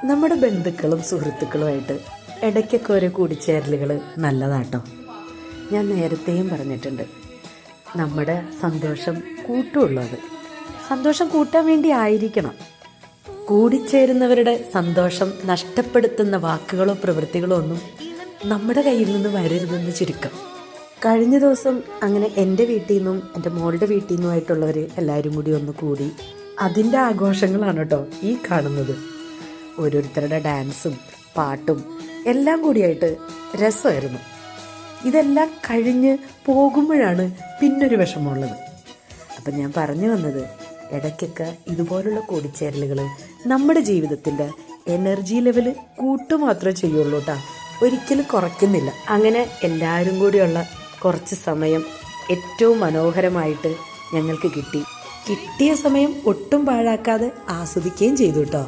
നമ്മുടെ ബന്ധുക്കളും സുഹൃത്തുക്കളുമായിട്ട് ഇടയ്ക്കൊക്കെ ഓരോ കൂടിച്ചേരലുകൾ നല്ലതാട്ടോ. ഞാൻ നേരത്തെയും പറഞ്ഞിട്ടുണ്ട്, നമ്മുടെ സന്തോഷം കൂട്ടുള്ളത്. സന്തോഷം കൂട്ടാൻ വേണ്ടി ആയിരിക്കണം. കൂടിച്ചേരുന്നവരുടെ സന്തോഷം നഷ്ടപ്പെടുത്തുന്ന വാക്കുകളോ പ്രവൃത്തികളോ ഒന്നും നമ്മുടെ കയ്യിൽ നിന്ന് വരരുതെന്ന് ചുരുക്കം. കഴിഞ്ഞ ദിവസം അങ്ങനെ എൻ്റെ വീട്ടിൽ നിന്നും എൻ്റെ മോളുടെ വീട്ടിൽ നിന്നുമായിട്ടുള്ളവർ എല്ലാവരും കൂടി ഒന്ന് കൂടി അതിൻ്റെ ആഘോഷങ്ങളാണ് കേട്ടോ ഈ കാണുന്നത്. ഓരോരുത്തരുടെ ഡാൻസും പാട്ടും എല്ലാം കൂടിയായിട്ട് രസമായിരുന്നു. ഇതെല്ലാം കഴിഞ്ഞ് പോകുമ്പോഴാണ് പിന്നൊരു വിഷമമുള്ളത്. അപ്പം ഞാൻ പറഞ്ഞു വന്നത്, ഇടയ്ക്കൊക്കെ ഇതുപോലുള്ള കൂടിച്ചേരലുകൾ നമ്മുടെ ജീവിതത്തിൻ്റെ എനർജി ലെവൽ കൂട്ടുമാത്രമേ ചെയ്യുള്ളൂ കേട്ടോ, ഒരിക്കലും കുറയ്ക്കുന്നില്ല. അങ്ങനെ എല്ലാവരും കൂടിയുള്ള കുറച്ച് സമയം ഏറ്റവും മനോഹരമായിട്ട് ഞങ്ങൾക്ക് കിട്ടിയ സമയം ഒട്ടും പാഴാക്കാതെ ആസ്വദിക്കുകയും ചെയ്തു കേട്ടോ.